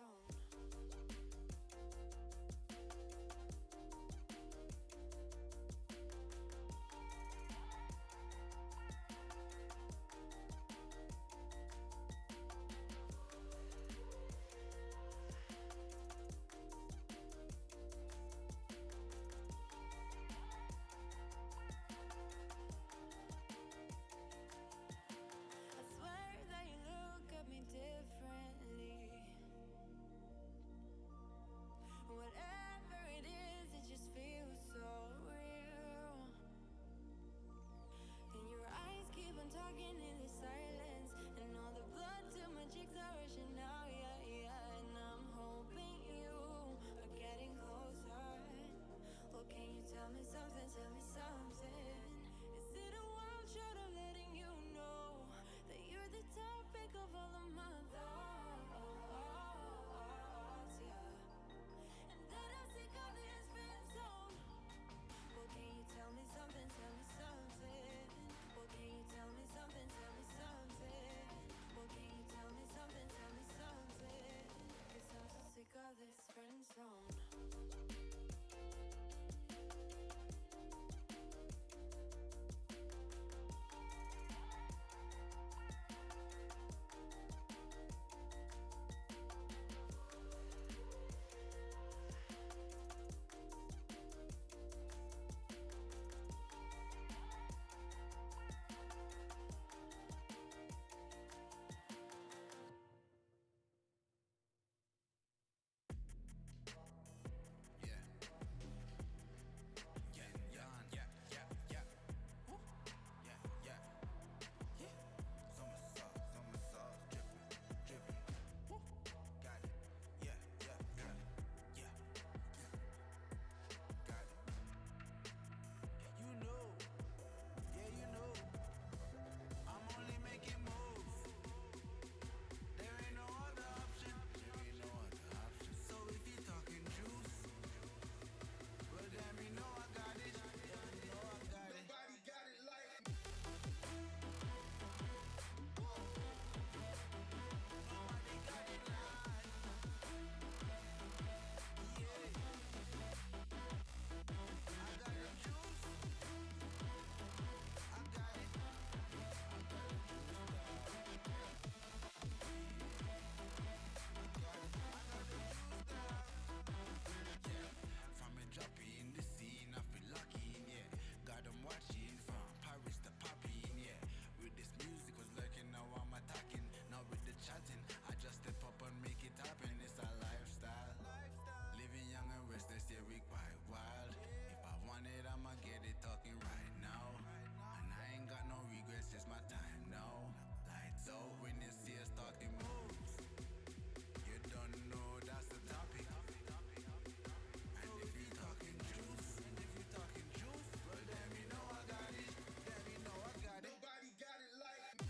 zone. I swear that you look at me differently. Whatever it is, it just feels so real. And your eyes keep on talking in the silence, and all the blood to my cheeks are rushing now, yeah, yeah. And I'm hoping you are getting closer. Well, can you tell me something, tell me something? Is it a wild shot of letting you know that you're the topic of all of my thoughts, yeah? And that I'm sick of this friend zone. Well, can you tell me something, tell me something? Well, can you tell me something, tell me something? Well, can you tell me something, tell me something? 'Cause I'm so sick of this friend zone. Yeah, yeah, yeah, yeah, yeah. Woo. Yeah, yeah, yeah. Summer sauce, dripping, dripping. Woo. Got it. Yeah, yeah, yeah, yeah. Got it. You know, yeah, you know. I'm only making moves. There ain't no other option. There ain't no other option. So if you're talking juice, well, damn, you know I got it. Yeah, you know I got it. Nobody got it like me. Nobody got it like me. Yeah. I got the juice. I got it. I got the juice, dog. I got the juice, dog. Yeah. From a droppy in the scene, I feel lucky, yeah. Got them watching from Paris to Poppy, yeah. With this music was lurking, now I'm attacking. Now with the chatting, I just step up and make it happen. It's a lifestyle. Living young and restless, yeah, we quite wild. If I want it, I'ma get it talking right now. And I ain't got no regrets, it's my time now. Lights out when you see us talking moves. You don't know that's the topic. And if you talking juice, well, damn, you know I got it. Damn, you know I got it. Nobody got it like me.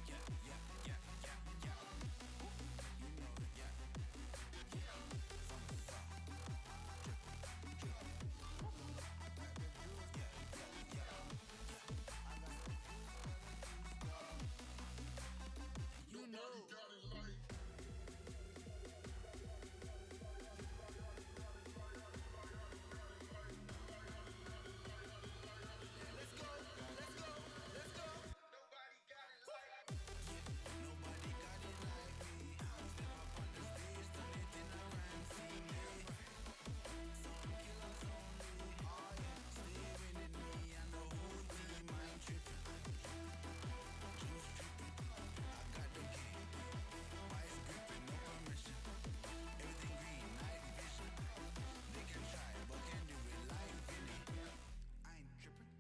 Yeah, yeah, yeah, yeah, yeah. You know it, yeah. Summer sauce, drip, drip. I got the juice, yeah, yeah, yeah, yeah. I got the juice, you know. Got it like. Let's go, let's go, let's go. Nobody got it like me. Yeah, nobody got it like me. Step up on the stage, turn it in a crime scene. Yeah. Some killers only. Oh yeah, stay winning me and the whole team. I'm tripping, juice tripping. I got the game, vice gripping, no permission. Everything green, night vision. They can try, but can't do it like Vinny. I ain't tripping,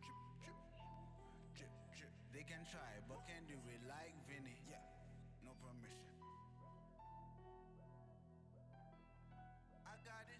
drip, drip. They can try, but can't do it like Vinny. Yeah, no permission. I got it.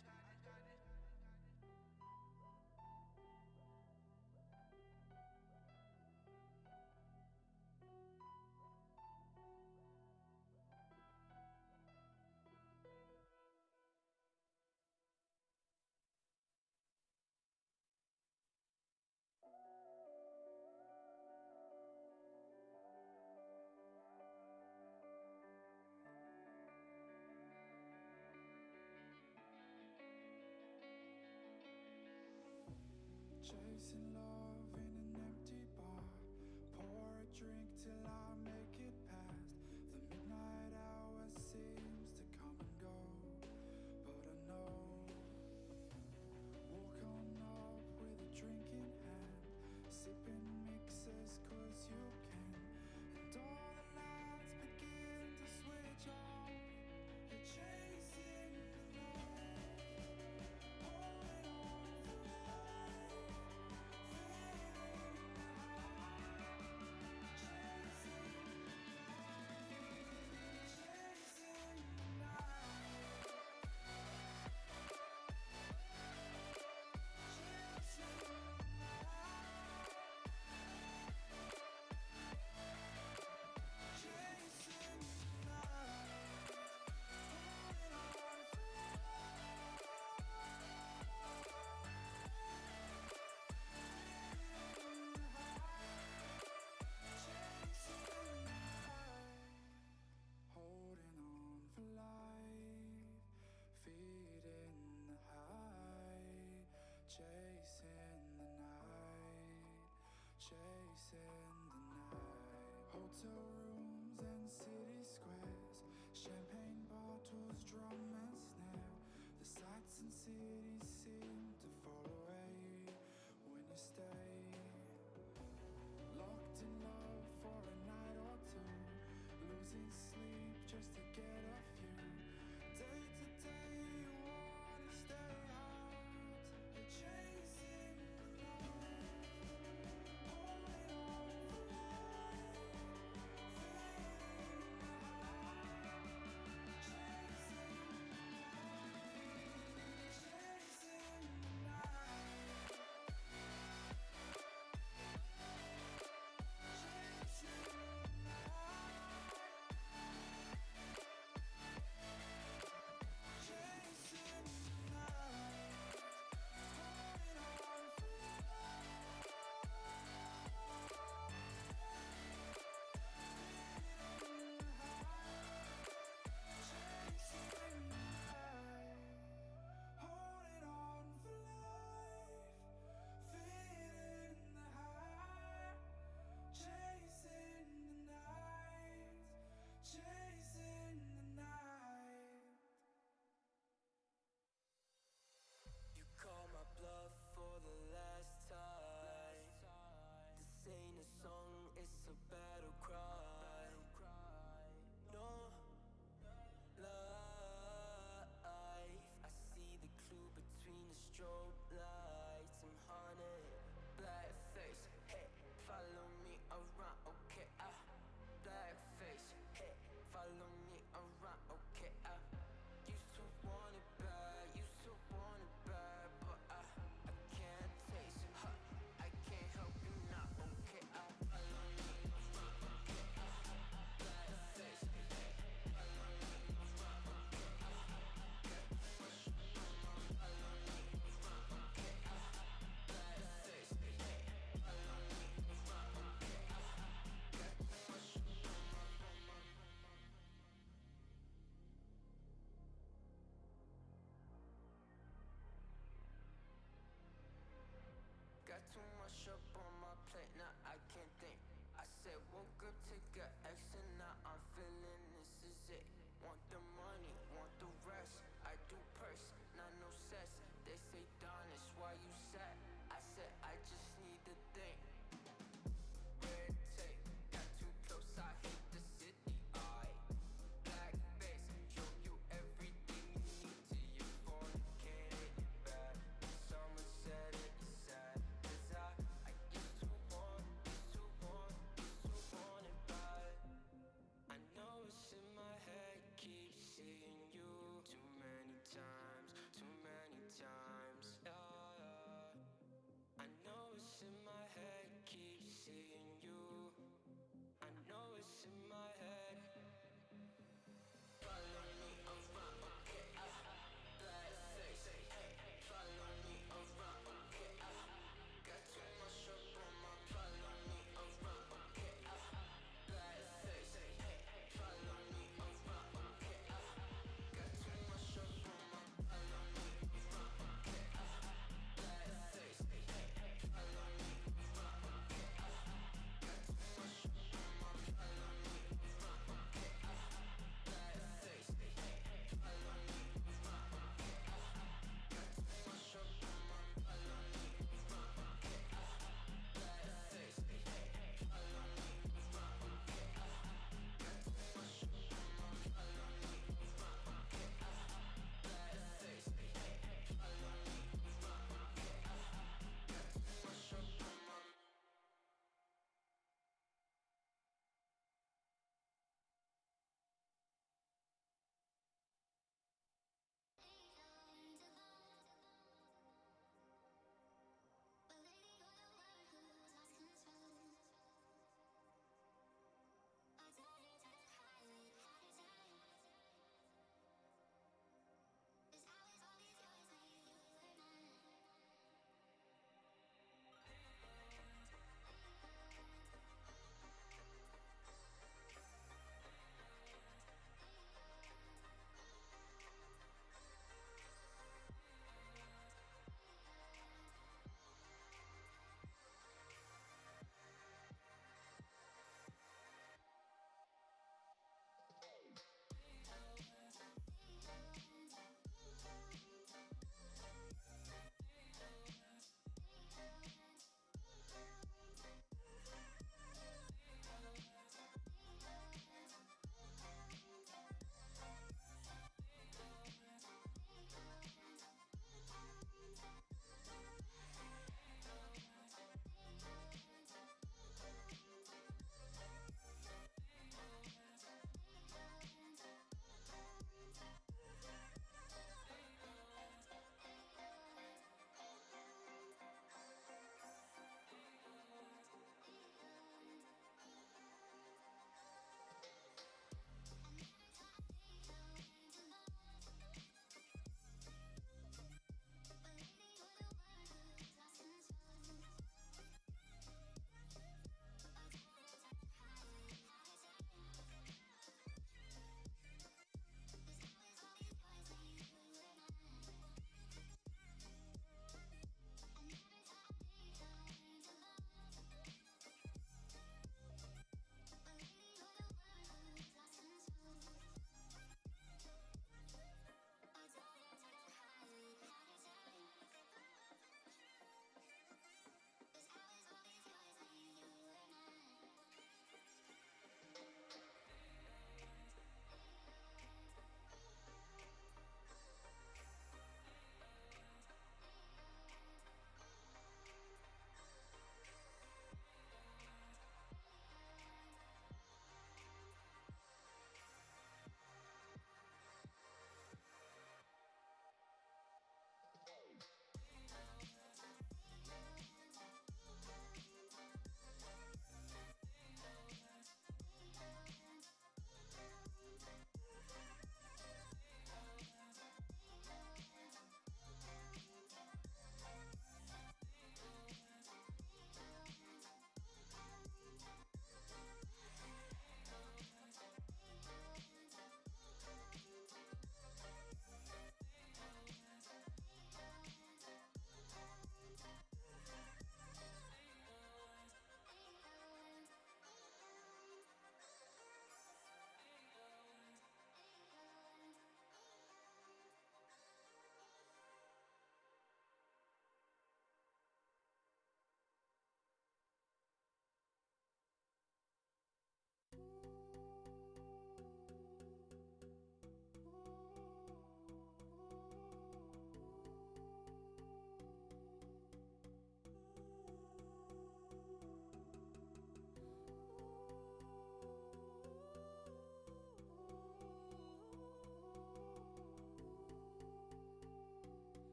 chasing the night. Hotel rooms and city squares, champagne bottles, drum and snare. The sights and cities seem to fall away when you stay. Locked in love for a night or two, losing sleep just to get off you. Day to day you wanna stay out, you're chasing the night, holding on for life, feeling the high, chasing the night, chasing the night, chasing the night, chasing the night, holding on for life, feeling the high, chasing the night, holding on for life, feeling the high, chasing the night, chasing the night. You call my bluff for the last time. This ain't a song, it's a battle cry. No life. I see the clue between the strobe lights. I'm haunted, black face. Hey, follow me around, okay? Black face. Hey, follow me around, okay? Used to want it bad, used to want it bad, but I can't taste it. I can't help you now, okay? Follow me around, okay? Black face. Hey, follow me around, okay? Follow me around, okay? Black face. Hey, follow me around, okay? Got too much up on my plate, now I can't think. I said woke up to get X and now I'm feeling this is it. Want the money, want the rest. I do purse, not no cess. They say Donish, why you sad? I said I just need the thing. Red tape, got too close, I hate the city. Black face, show you everything you need till you fornicate it bad. Someone said it is sad, 'cause I used to want it bad. I know it's in my head, keep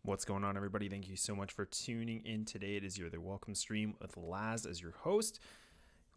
What's going on, everybody? Thank you so much for tuning in today. It is your The Welcome Stream with Laz as your host.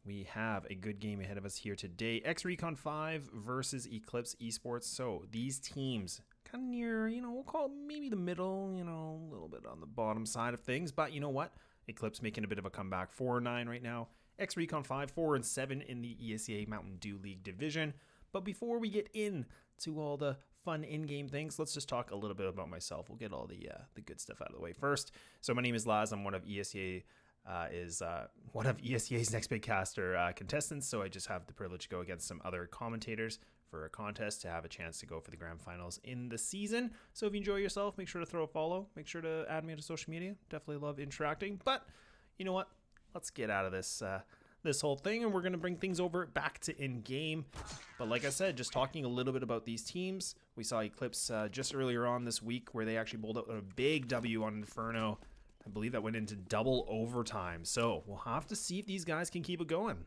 We have a good game ahead of us here today. Ex-recon5 versus Eclipse Esports. So these teams kind of near, we'll call it maybe the middle, a little bit on the bottom side of things. But you know what? Eclipse making a bit of a comeback. 4-9 right now. Ex-recon5, 4-7 in the ESEA Mountain Dew League division. But before we get into all the fun in-game things, let's just talk a little bit about myself. We'll get all the good stuff out of the way first. So my name is Laz. I'm one of ESEA's Next Big Caster contestants. So I just have the privilege to go against some other commentators for a contest to have a chance to go for the grand finals in the season. So if you enjoy yourself, make sure to throw a follow. Make sure to add me to social media. Definitely love interacting. But you know what? Let's get out of this whole thing, and we're going to bring things over back to in-game. But like I said, just talking a little bit about these teams. We saw Eclipse just earlier on this week where they actually bowled out a big W on Inferno. I believe that went into double overtime. So we'll have to see if these guys can keep it going.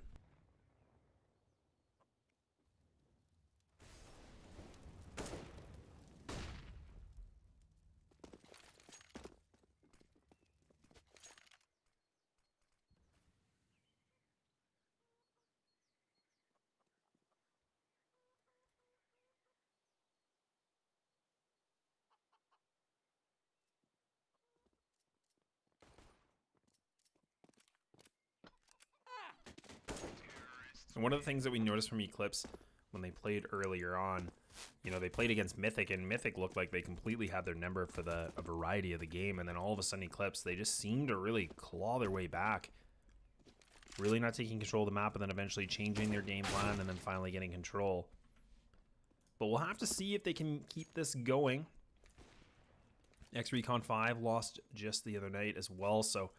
And one of the things that we noticed from Eclipse when they played earlier on, they played against Mythic, and Mythic looked like they completely had their number for a variety of the game. And then all of a sudden Eclipse, they just seemed to really claw their way back. Really not taking control of the map, and then eventually changing their game plan, and then finally getting control. But we'll have to see if they can keep this going. Ex-recon5 lost just the other night as well, so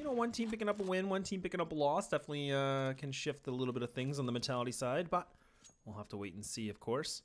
one team picking up a win, one team picking up a loss definitely can shift a little bit of things on the mentality side, but we'll have to wait and see, of course.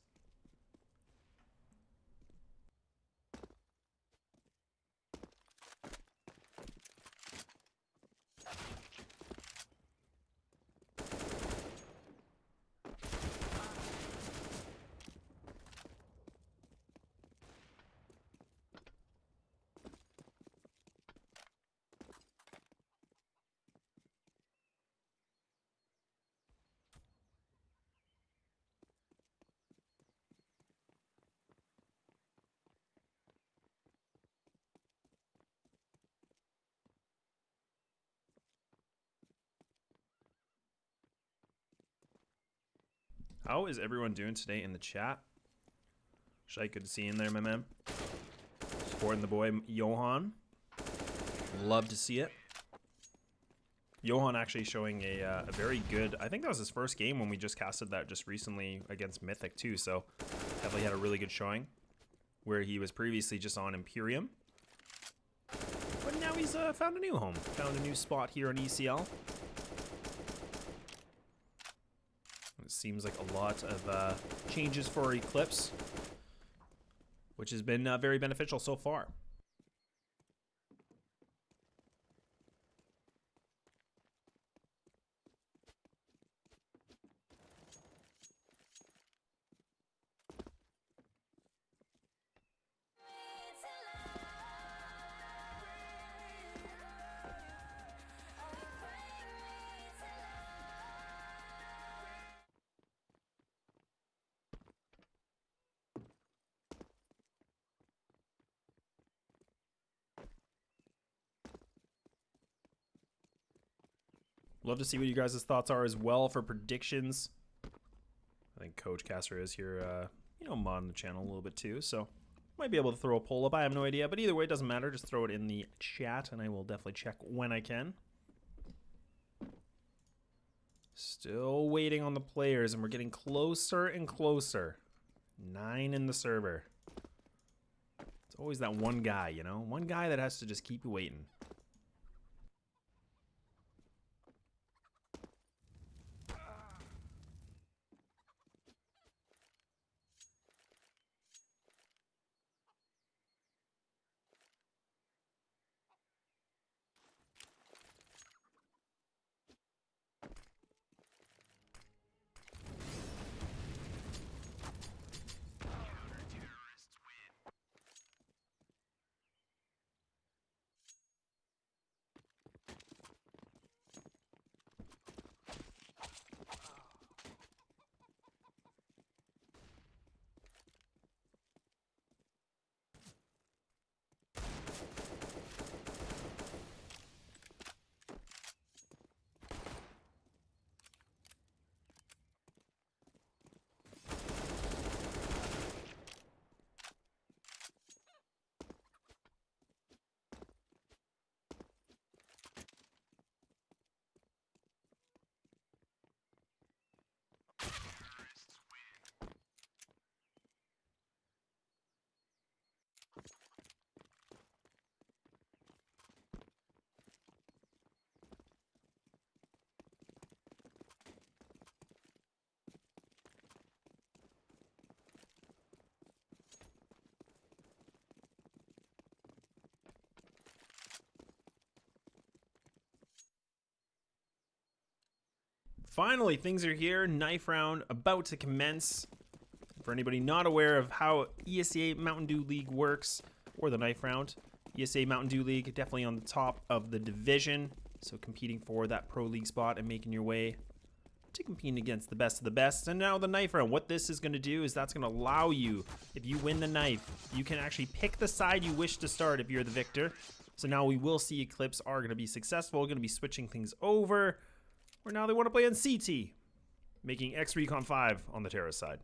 How is everyone doing today in the chat? Shai, good to see you in there, my man. Supporting the boy, Johan. Love to see it. Johan actually showing a very good, I think that was his first game when we just casted that just recently against Mythic too, so definitely had a really good showing, where he was previously just on Imperium. But now he's found a new home, found a new spot here on ECL. It seems like a lot of changes for Eclipse, which has been very beneficial so far. Love to see what you guys' thoughts are as well for predictions. I think Coach Caster is here, modding the channel a little bit too, so might be able to throw a poll up. I have no idea, but either way, it doesn't matter. Just throw it in the chat, and I will definitely check when I can. Still waiting on the players, and we're getting closer and closer. 9 in the server. It's always that one guy, one guy that has to just keep you waiting. Finally, things are here. Knife round about to commence. For anybody not aware of how ESA Mountain Dew League works, or the knife round, ESA Mountain Dew League definitely on the top of the division. So competing for that pro league spot and making your way to competing against the best of the best. And now the knife round. What this is going to do is that's going to allow you, if you win the knife, you can actually pick the side you wish to start if you're the victor. So now we will see Eclipse are going to be successful, going to be switching things over. Where now they want to play on CT, making ex-recon5 on the terrorist side.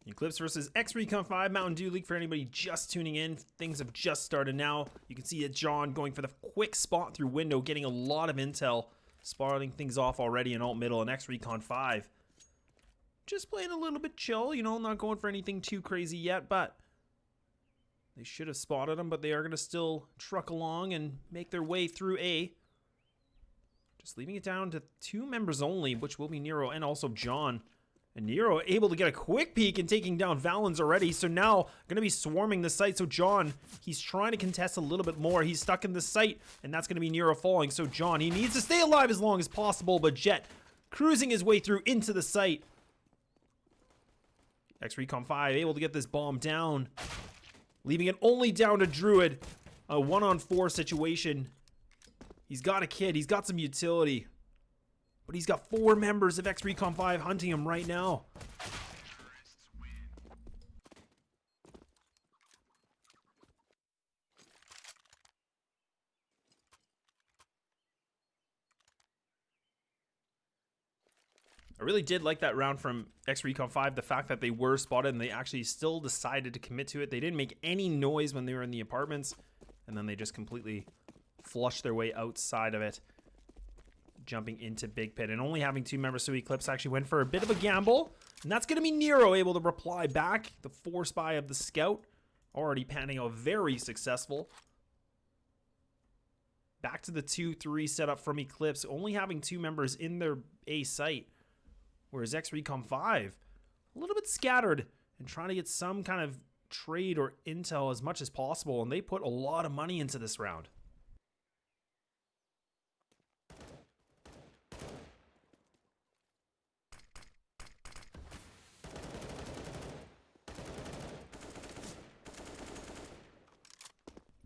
Eclipse versus ex-recon5 Mountain Dew League. For anybody just tuning in, things have just started now. You can see that John going for the quick spot through window, getting a lot of intel, spotting things off already in alt middle, and ex-recon5 just playing a little bit chill, you know, not going for anything too crazy yet, but they should have spotted him, but they are going to still truck along and make their way through A. Just leaving it down to 2 members only, which will be Nero and also John. And Nero able to get a quick peek and taking down Valens already. So now going to be swarming the site. So John, he's trying to contest a little bit more. He's stuck in the site, and that's going to be Nero falling. So John, he needs to stay alive as long as possible. But Jet cruising his way through into the site. ex-recon5 able to get this bomb down, leaving it only down to Druid. A 1-on-4 situation. He's got a kid. He's got some utility. But he's got 4 members of ex-recon5 hunting him right now. I really did like that round from ex-recon5. The fact that they were spotted and they actually still decided to commit to it. They didn't make any noise when they were in the apartments. And then they just completely flushed their way outside of it, jumping into Big Pit and only having 2 members. So Eclipse actually went for a bit of a gamble, and that's going to be Nero able to reply back. The 4 spy of the scout already panning out very successful. Back to the 2-3 setup from Eclipse, only having 2 members in their A site, whereas ex-recon5 a little bit scattered and trying to get some kind of trade or intel as much as possible, and they put a lot of money into this round.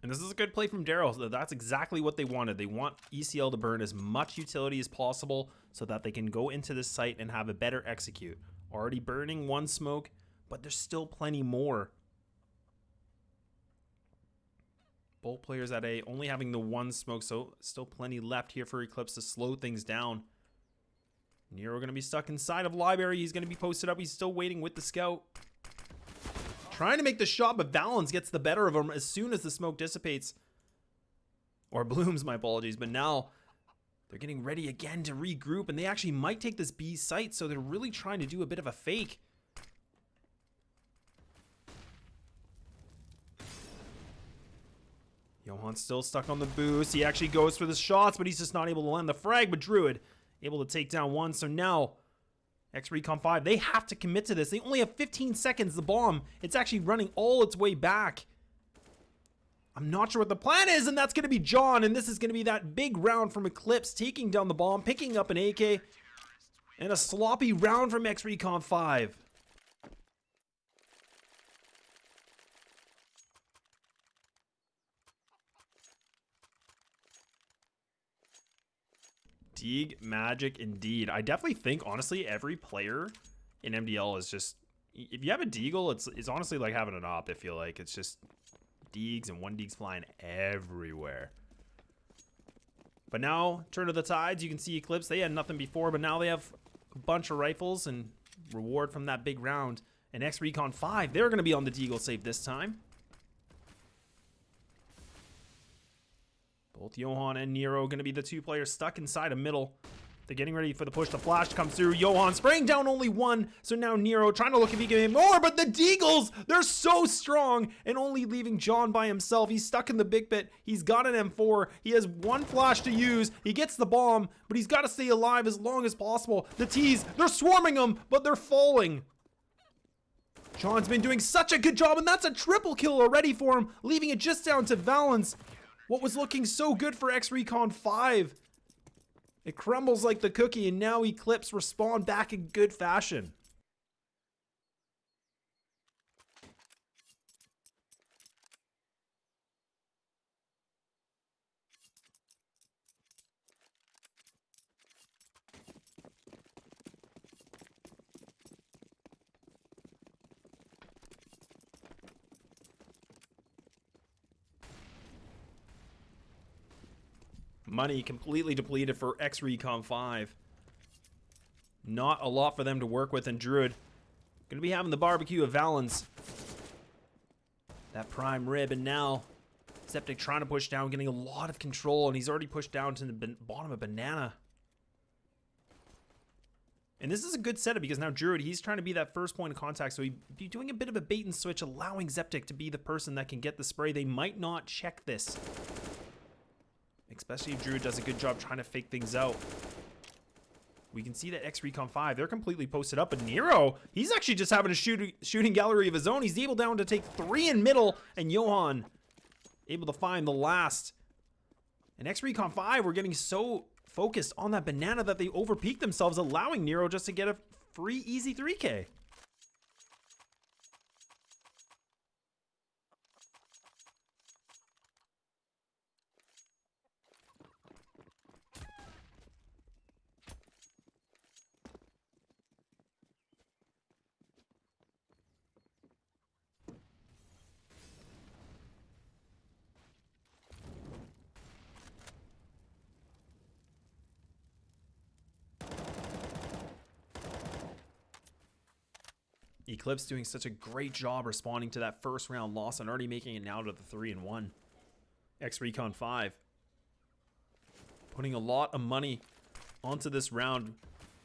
And this is a good play from Daryl. So that's exactly what they wanted. They want ECL to burn as much utility as possible so that they can go into this site and have a better execute. Already burning 1 smoke, but there's still plenty more. Both players at A only having the 1 smoke, so still plenty left here for Eclipse to slow things down. Nero going to be stuck inside of library. He's going to be posted up. He's still waiting with the scout. Trying to make the shot, but Valens gets the better of him as soon as the smoke dissipates. Or blooms, my apologies. But now they're getting ready again to regroup, and they actually might take this B site, so they're really trying to do a bit of a fake. Johan's still stuck on the boost. He actually goes for the shots, but he's just not able to land the frag. But Druid able to take down 1. So now ex-recon5, they have to commit to this. They only have 15 seconds. The bomb, it's actually running all its way back. I'm not sure what the plan is, and that's going to be John. And this is going to be that big round from Eclipse, taking down the bomb, picking up an AK, and a sloppy round from ex-recon5. Deeg magic indeed. I definitely think, honestly, every player in MDL is just, if you have a Deagle, it's honestly like having an op. I feel like it's just Deegs and 1 Deegs flying everywhere. But now, turn of the tides. You can see Eclipse. They had nothing before, but now they have a bunch of rifles and reward from that big round. And ex-recon5, they're going to be on the Deagle save this time. Both Johan and Nero going to be the 2 players stuck inside a middle. They're getting ready for the push. The flash comes through. Johan spraying down only one. So now Nero trying to look if he can get more. But the Deagles, they're so strong. And only leaving John by himself. He's stuck in the big pit. He's got an M4. He has one flash to use. He gets the bomb. But he's got to stay alive as long as possible. The T's, they're swarming him. But they're falling. John's been doing such a good job. And that's a triple kill already for him. Leaving it just down to Valence. What was looking so good for ex-recon5. It crumbles like the cookie, and now Eclipse respawn back in good fashion. Money completely depleted for ex-recon5. Not a lot for them to work with, and Druid gonna be having the barbecue of Valence. That prime rib, and now Septic trying to push down, getting a lot of control, and he's already pushed down to the bottom of Banana. And this is a good setup because now Druid, he's trying to be that first point of contact, so he'd be doing a bit of a bait and switch, allowing Zeptic to be the person that can get the spray. They might not check this. Especially if Druid does a good job trying to fake things out. We can see that ex-recon5, they're completely posted up. But Nero, he's actually just having a shooting gallery of his own. He's able down to take 3 in middle. And Johan able to find the last. And ex-recon5 were getting so focused on that Banana that they overpeaked themselves, allowing Nero just to get a free easy 3K. Eclipse doing such a great job responding to that first round loss and already making it now to the 3-1. Ex-recon5 putting a lot of money onto this round.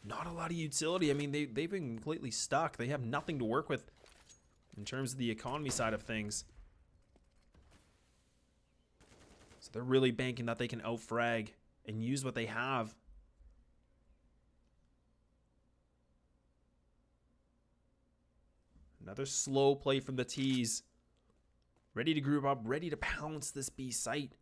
Not a lot of utility. I mean, they've been completely stuck. They have nothing to work with in terms of the economy side of things. So they're really banking that they can outfrag and use what they have. Another slow play from the T's. Ready to group up, ready to pounce this B site.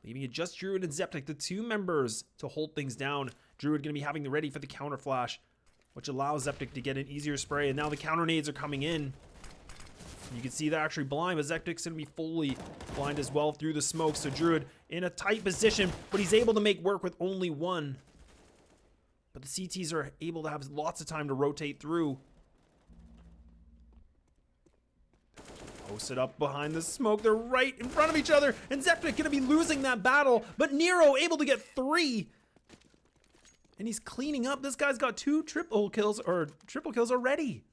Leaving it just Druid and Zeptic, the 2 members, to hold things down. Druid going to be having the ready for the counter flash, which allows Zeptic to get an easier spray. And now the counter nades are coming in. You can see they're actually blind, but Zeptic's going to be fully blind as well through the smoke. So Druid in a tight position, but he's able to make work with only 1. But the CTs are able to have lots of time to rotate through. Posted up behind the smoke. They're right in front of each other. And Zeptic going to be losing that battle. But Nero able to get 3. And he's cleaning up. This guy's got 2 triple kills already.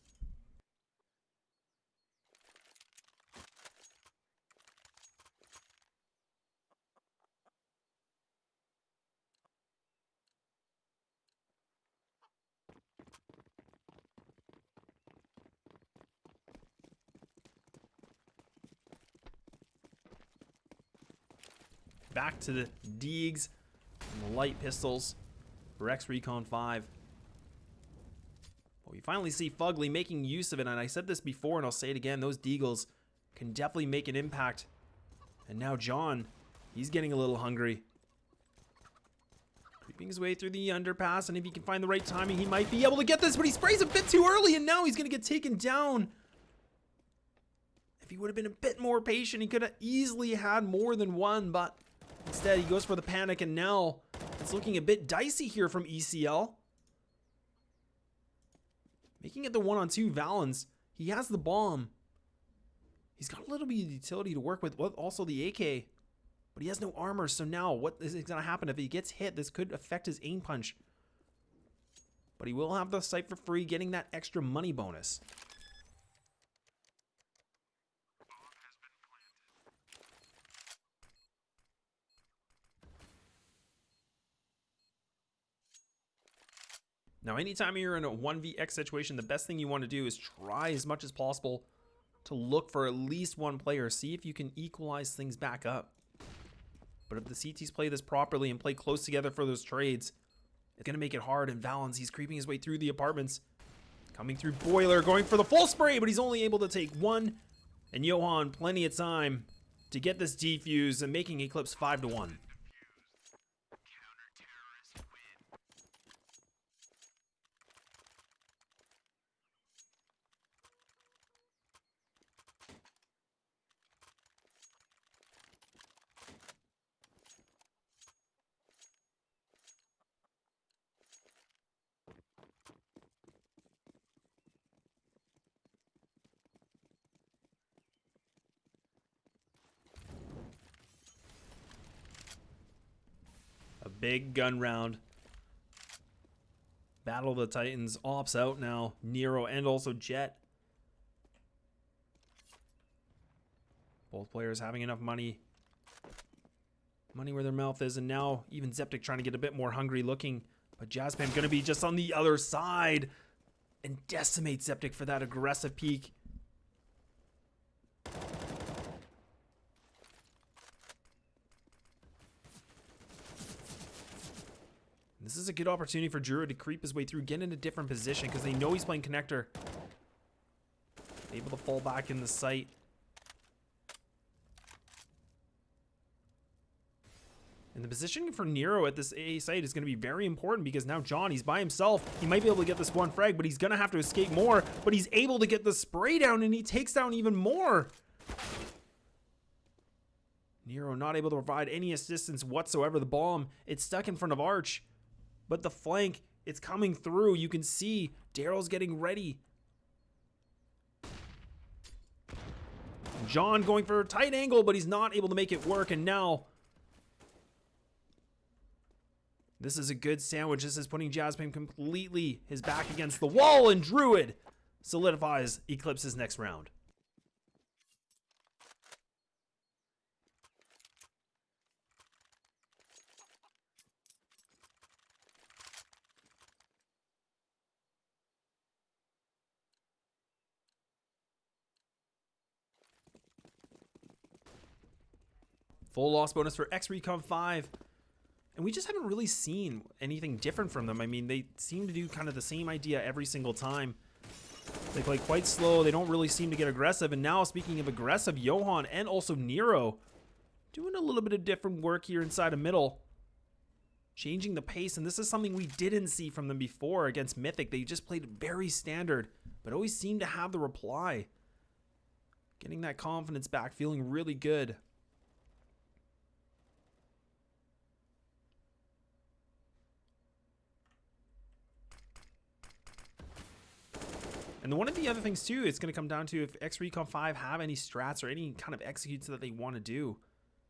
Back to the Deags and the light pistols for ex-recon5. Well, we finally see Fugly making use of it, and I said this before and I'll say it again, those Deagles can definitely make an impact. And now John, he's getting a little hungry. Creeping his way through the underpass, and if he can find the right timing, he might be able to get this, but he sprays a bit too early, and now he's going to get taken down. If he would have been a bit more patient, he could have easily had more than 1, but instead, he goes for the panic, and now it's looking a bit dicey here from ECL. Making it the 1-on-2 Valence. He has the bomb. He's got a little bit of utility to work with, also the AK. But he has no armor, so now what is going to happen? If he gets hit, this could affect his aim punch. But he will have the sight for free, getting that extra money bonus. Now, anytime you're in a 1vx situation, the best thing you want to do is try as much as possible to look for at least one player. See if you can equalize things back up. But if the CTs play this properly and play close together for those trades, it's going to make it hard. And Valens, he's creeping his way through the apartments. Coming through Boiler, going for the full spray, but he's only able to take one. And Johan, plenty of time to get this defuse and making Eclipse 5-1. A big gun round. Battle of the Titans ops out now. Nero and also Jet. Both players having enough money. Money where their mouth is. And now even Zeptic trying to get a bit more hungry looking. But Jazzpam going to be just on the other side. And decimate Zeptic for that aggressive peek. This is a good opportunity for Druid to creep his way through, get in a different position because they know he's playing connector. Able to fall back in the site. And the positioning for Nero at this AA site is going to be very important because now John, he's by himself. He might be able to get this one frag, but he's going to have to escape more. But he's able to get the spray down and he takes down even more. Nero not able to provide any assistance whatsoever. The bomb, it's stuck in front of Arch. But the flank, it's coming through. You can see Daryl's getting ready. John going for a tight angle, but he's not able to make it work. And now, this is a good sandwich. This is putting Jazzpam completely his back against the wall. And Druid solidifies Eclipse's next round. Full loss bonus for ex-recon5. And we just haven't really seen anything different from them. I mean, they seem to do kind of the same idea every single time. They play quite slow. They don't really seem to get aggressive. And now, speaking of aggressive, Johan and also Nero doing a little bit of different work here inside of middle. Changing the pace. And this is something we didn't see from them before against Mythic. They just played very standard, but always seemed to have the reply. Getting that confidence back, feeling really good. And one of the other things too, it's going to come down to if ex-recon5 have any strats or any kind of executes that they want to do.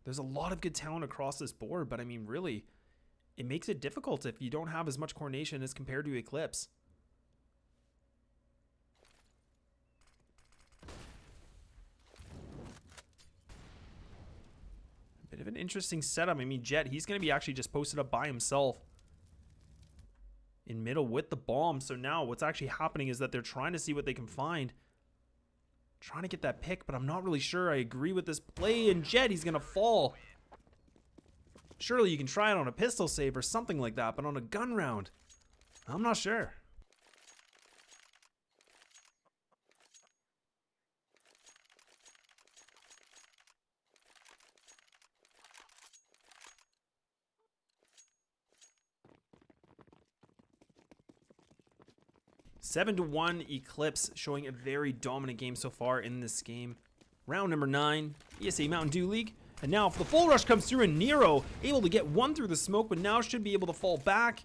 There's a lot of good talent across this board, but I mean, really, it makes it difficult if you don't have as much coordination as compared to Eclipse. A bit of an interesting setup. I mean, Jet, he's going to be actually just posted up by himself in middle with the bomb. So now what's actually happening is that they're trying to see what they can find. Trying to get that pick, but I'm not really sure I agree with this play. And Jet, he's going to fall. Surely you can try it on a pistol save or something like that, but on a gun round, I'm not sure. Seven to 1 Eclipse, showing a very dominant game so far in this game. Round number 9, ESA Mountain Dew League. And now if the full rush comes through and Nero able to get one through the smoke, but now should be able to fall back.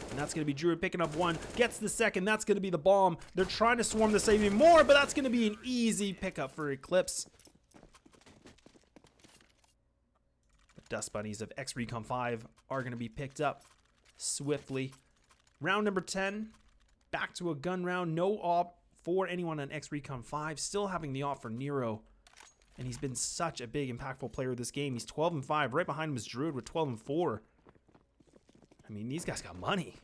And that's going to be Druid picking up one, gets the second, that's going to be the bomb. They're trying to swarm the save even more, but that's going to be an easy pickup for Eclipse. The Dust Bunnies of ex-recon5 are going to be picked up swiftly. Round number 10. Back to a gun round. No op for anyone on ex-recon5. Still having the op for Nero. And he's been such a big, impactful player this game. He's 12-5. Right behind him is Druid with 12-4. I mean, these guys got money.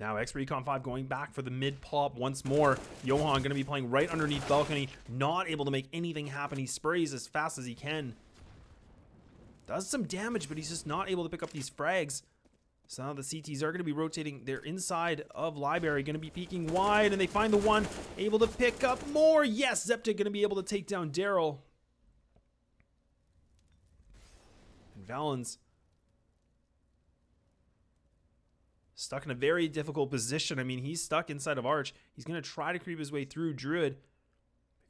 Now ex-recon5 going back for the mid pop once more. Johan going to be playing right underneath balcony. Not able to make anything happen. He sprays as fast as he can. Does some damage, but he's just not able to pick up these frags. So now the CTs are going to be rotating. They're inside of Library, going to be peeking wide, and they find the one, able to pick up more. Yes, Zeptic going to be able to take down Daryl. And Valens stuck in a very difficult position. I mean, he's stuck inside of Arch. He's going to try to creep his way through Druid.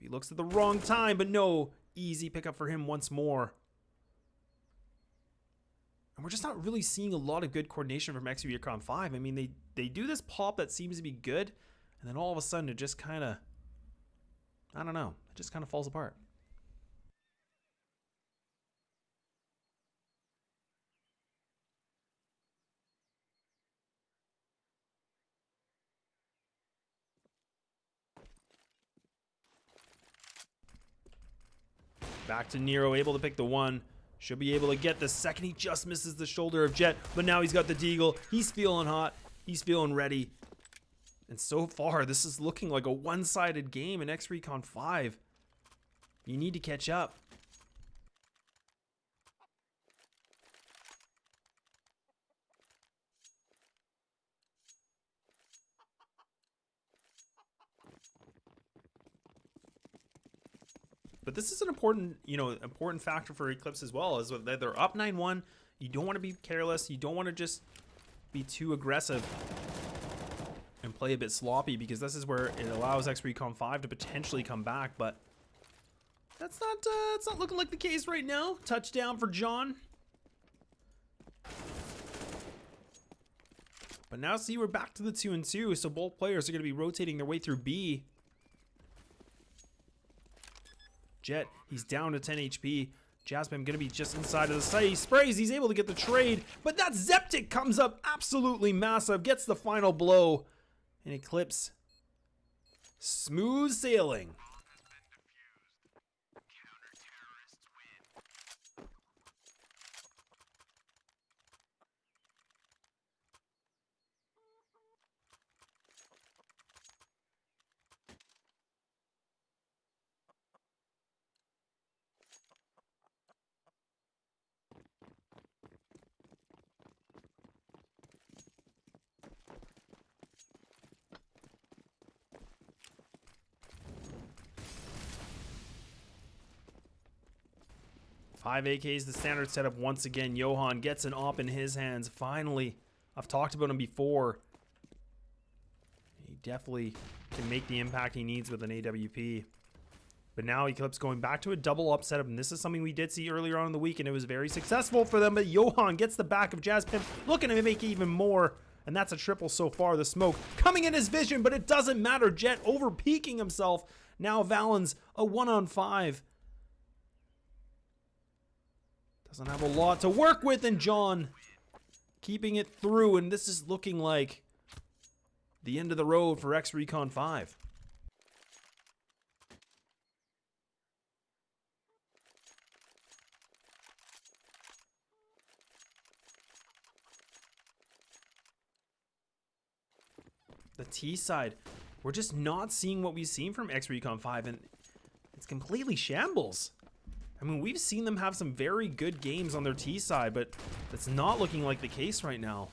He looks at the wrong time, but no. Easy pickup for him once more. And we're just not really seeing a lot of good coordination from ex-recon5. I mean, they do this pop that seems to be good, and then all of a sudden it just kind of, I don't know, it just kind of falls apart. Back to Nero, able to pick the one. Should be able to get the second. He just misses the shoulder of Jet, but now he's got the Deagle. He's feeling hot. He's feeling ready. And so far, this is looking like a one-sided game in ex-recon5. You need to catch up. But this is an important factor for Eclipse as well, is that they're up 9-1. You don't want to be careless. You don't want to just be too aggressive and play a bit sloppy, because this is where it allows ex-recon5 to potentially come back. But that's not looking like the case right now. Touchdown for John. But now see, we're back to the 2-2, so both players are going to be rotating their way through B. Jet, he's down to 10 HP. Jasmine gonna be just inside of the site. He sprays, he's able to get the trade, but that Zeptic comes up absolutely massive, gets the final blow. And Eclipse, smooth sailing. Five AKs, the standard setup once again. Johan gets an op in his hands. Finally, I've talked about him before. He definitely can make the impact he needs with an AWP. But now Eclipse going back to a double up setup, and this is something we did see earlier on in the week, and it was very successful for them. But Johan gets the back of Jazz Pimp, looking to make even more, and that's a triple so far. The smoke coming in his vision, but it doesn't matter. Jet over peaking himself. Now Valens, a 1-on-5. Doesn't have a lot to work with, and John keeping it through, and this is looking like the end of the road for ex-recon5. The T side, we're just not seeing what we've seen from ex-recon5, and it's completely shambles. I mean, we've seen them have some very good games on their T side, but that's not looking like the case right now.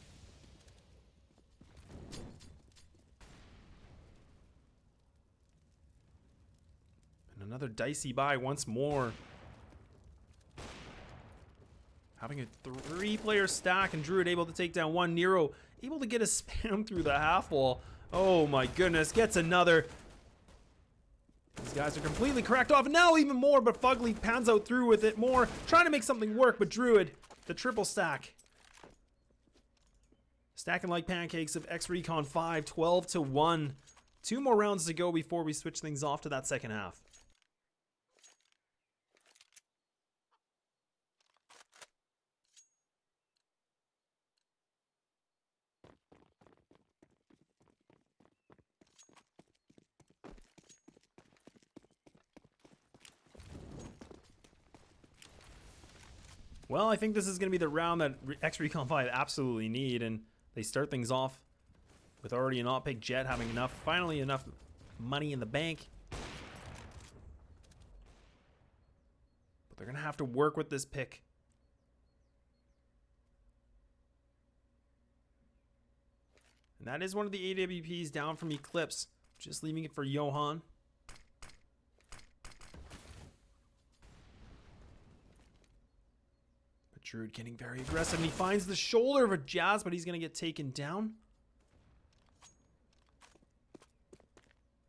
And another dicey buy once more. Having a 3-player stack, and Druid able to take down one. Nero able to get a spam through the half wall. Oh my goodness, gets another. These guys are completely cracked off, and now even more, but Fugly pans out through with it more, trying to make something work, but Druid, the triple stack. Stacking like pancakes of ex-recon5, 12-1. 2 more rounds to go before we switch things off to that second half. Well, I think this is going to be the round that ex-recon5 absolutely need, and they start things off with already an alt pick Jet having finally enough money in the bank. But they're going to have to work with this pick. And that is one of the AWPs down from Eclipse. Just leaving it for Johan. But Druid getting very aggressive. And he finds the shoulder of a Jazz, but he's going to get taken down.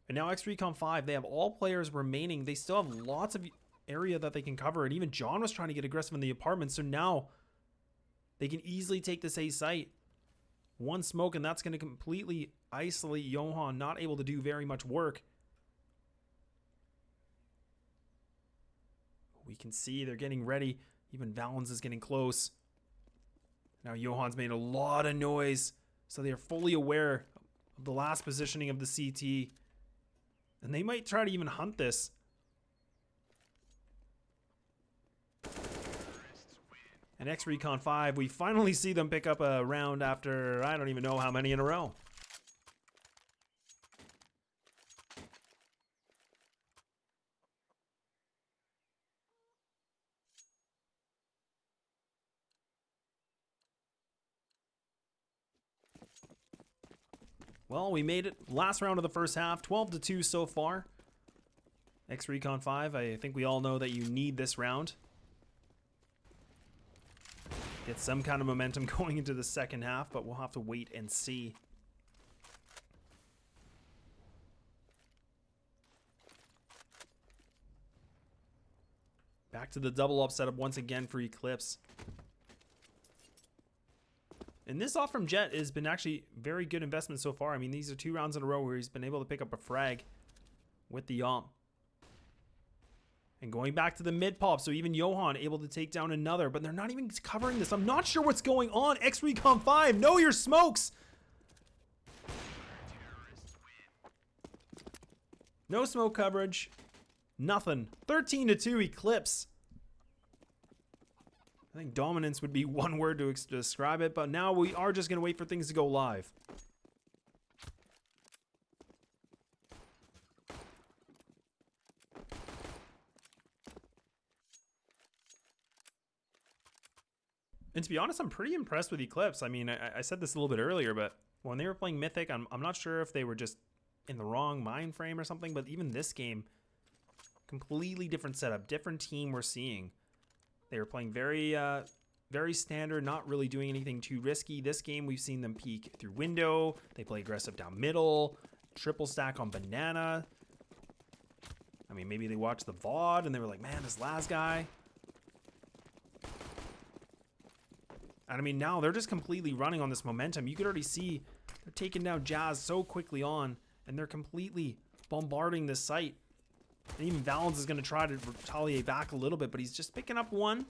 And now ex-recon5, they have all players remaining. They still have lots of area that they can cover. And even John was trying to get aggressive in the apartment. So now they can easily take this A site. One smoke, and that's going to completely isolate Johan, not able to do very much work. We can see they're getting ready. Even Valens is getting close. Now Johan's made a lot of noise, so they are fully aware of the last positioning of the CT. And they might try to even hunt this. And ex-recon5, we finally see them pick up a round after I don't even know how many in a row. Well, we made it. Last round of the first half, 12-2 so far. Ex-recon5, I think we all know that you need this round. Get some kind of momentum going into the second half, but we'll have to wait and see. Back to the double up setup once again for Eclipse. And this off from Jet has been actually very good investment so far. I mean, these are 2 rounds in a row where he's been able to pick up a frag with the AWP. And going back to the mid pop, so even Johan able to take down another, but they're not even covering this. I'm not sure what's going on. ex-recon5, know your smokes. No smoke coverage. Nothing. 13-2 Eclipse. I think dominance would be one word to describe it, but now we are just going to wait for things to go live. And to be honest, I'm pretty impressed with Eclipse. I mean, I said this a little bit earlier, but when they were playing Mythic, I'm not sure if they were just in the wrong mind frame or something, but even this game, completely different setup, different team we're seeing. They were playing very standard, not really doing anything too risky. This game, we've seen them peek through window. They play aggressive down middle, triple stack on banana. I mean, maybe they watched the VOD and they were like, man, this last guy. And I mean, now they're just completely running on this momentum. You could already see they're taking down Jazz so quickly on, and they're completely bombarding this site. And even Valens is going to try to retaliate back a little bit, but he's just picking up one.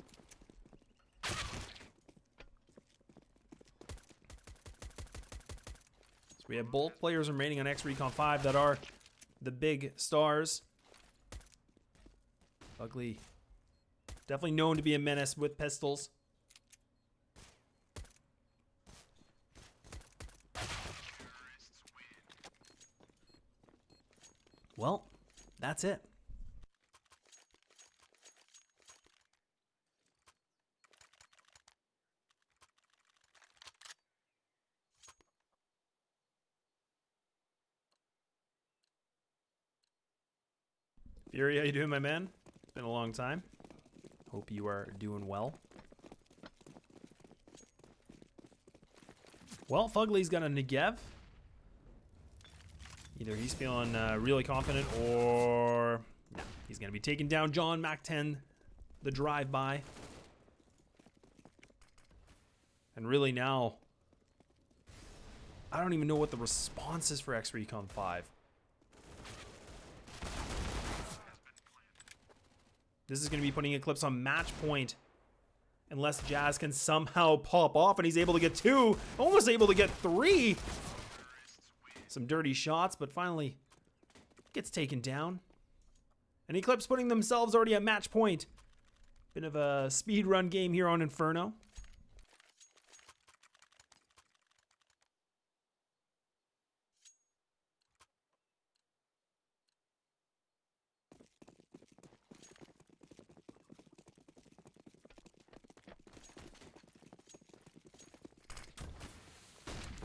So we have both players remaining on ex-recon5 that are the big stars. Ugly. Definitely known to be a menace with pistols. Well, that's it. Fury, how you doing, my man? It's been a long time. Hope you are doing well. Well, Fugly's got a Negev. Either he's feeling really confident or no, he's going to be taking down John Mac 10, the drive-by. And really now, I don't even know what the response is for ex-recon5. This is going to be putting Eclipse on match point. Unless Jazz can somehow pop off and he's able to get 2, almost able to get 3. Some dirty shots, but finally gets taken down. And Eclipse putting themselves already at match point. Bit of a speed run game here on Inferno.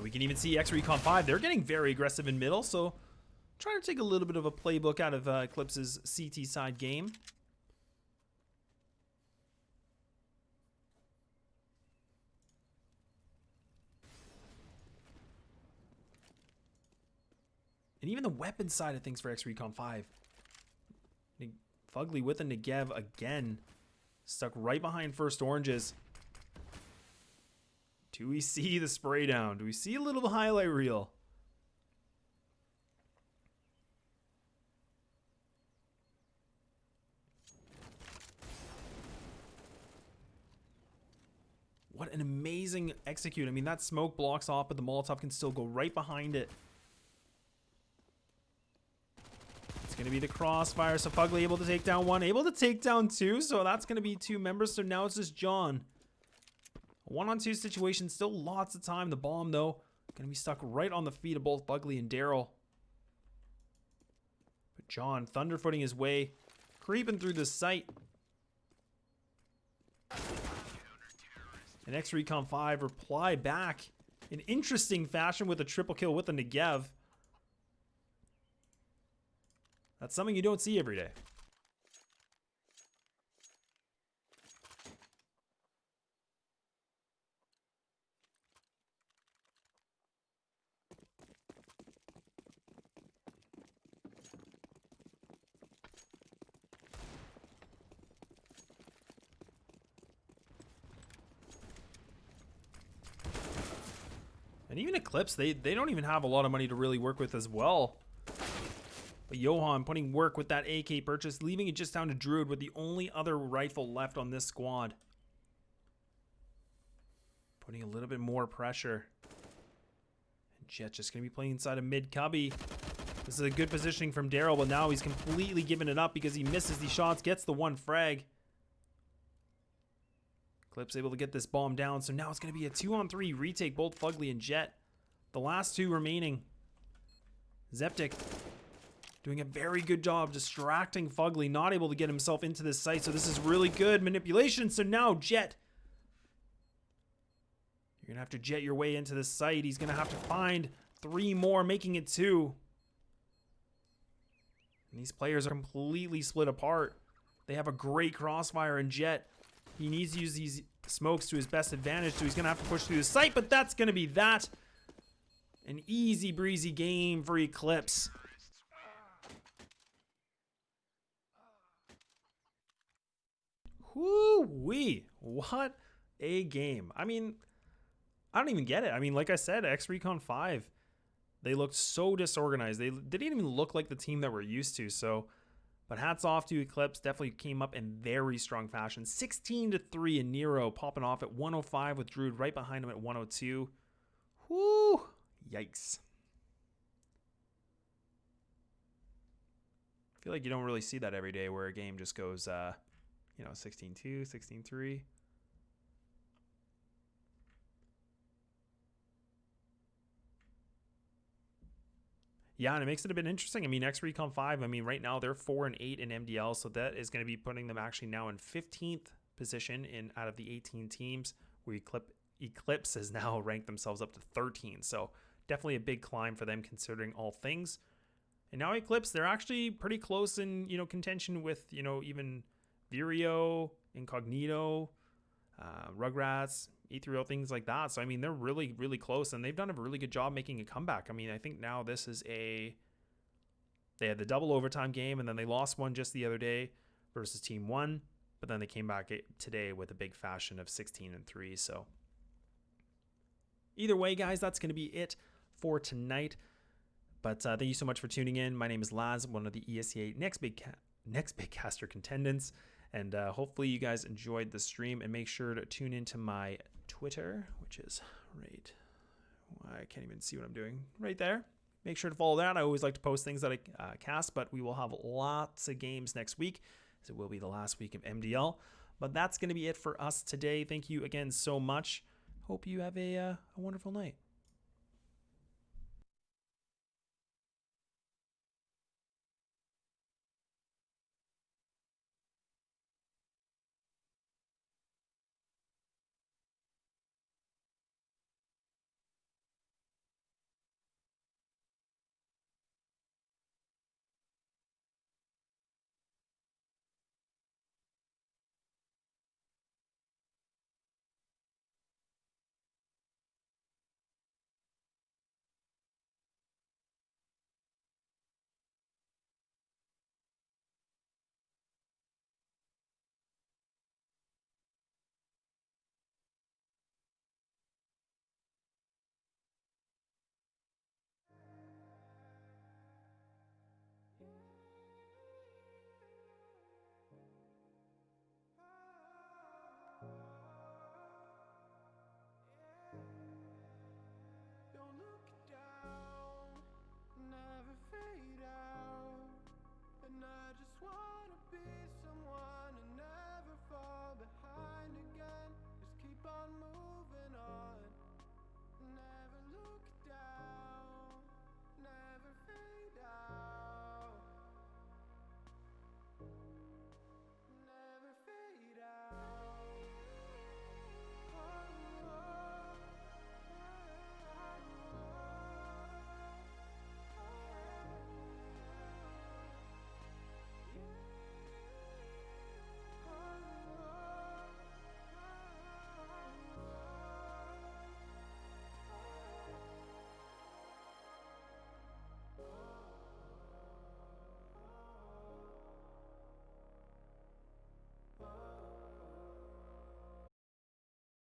We can even see ex-recon5. They're getting very aggressive in middle, so trying to take a little bit of a playbook out of Eclipse's CT side game. And even the weapon side of things for ex-recon5. Fugly with a Negev again. Stuck right behind first oranges. Do we see the spray down? Do we see a little highlight reel? What an amazing execute. I mean, that smoke blocks off, but the Molotov can still go right behind it. It's going to be the crossfire. So Fugly able to take down one, able to take down two. So that's going to be two members. So now it's just John. A 1-on-2 situation. Still lots of time. The bomb, though, going to be stuck right on the feet of both Fugly and Daryl. But John thunderfooting his way, creeping through the site. And ex-recon5 reply back in interesting fashion with a triple kill with a Negev. That's something you don't see every day. And even Eclipse, they don't even have a lot of money to really work with as well. But Johan putting work with that AK purchase, leaving it just down to Druid with the only other rifle left on this squad. Putting a little bit more pressure. And Jet just going to be playing inside a mid cubby. This is a good positioning from Daryl, but now he's completely given it up because he misses these shots, gets the one frag. Eclipse able to get this bomb down, so now it's going to be a 2-on-3 retake, both Fugly and Jet. The last two remaining. Zeptic doing a very good job distracting Fugly, not able to get himself into this site, so this is really good manipulation. So now Jet, you're going to have to jet your way into this site. He's going to have to find 3 more, making it 2. And these players are completely split apart. They have a great crossfire in Jet. He needs to use these smokes to his best advantage, so he's going to have to push through the site, but that's going to be that. An easy breezy game for Eclipse. Whoo-wee. What a game. I mean, I don't even get it. I mean, like I said, ex-recon5, they looked so disorganized. They didn't even look like the team that we're used to, so... But hats off to Eclipse. Definitely came up in very strong fashion. 16-3 in Nero, popping off at 105 with Druid right behind him at 102. Whoo! Yikes. I feel like you don't really see that every day where a game just goes, 16-2, 16-3. Yeah, and it makes it a bit interesting. I mean, ex-recon5, I mean, right now they're 4-8 in MDL, so that is going to be putting them actually now in 15th position in out of the 18 teams, where Eclipse has now ranked themselves up to 13. So definitely a big climb for them considering all things. And now Eclipse, they're actually pretty close in, contention with, even Vireo, Incognito, Rugrats, Ethereal, things like that. So, I mean, they're really, really close, and they've done a really good job making a comeback. I mean, I think now this is they had the double overtime game, and then they lost one just the other day versus Team 1, but then they came back today with a big fashion of 16-3. So, either way, guys, that's going to be it for tonight. But thank you so much for tuning in. My name is Laz, one of the ESEA next big caster contendants. And hopefully you guys enjoyed the stream, and make sure to tune into my Twitter, which is right. I can't even see what I'm doing right there. Make sure to follow that. I always like to post things that I cast, but we will have lots of games next week, as it will be the last week of MDL. But that's going to be it for us today. Thank you again so much. Hope you have a wonderful night.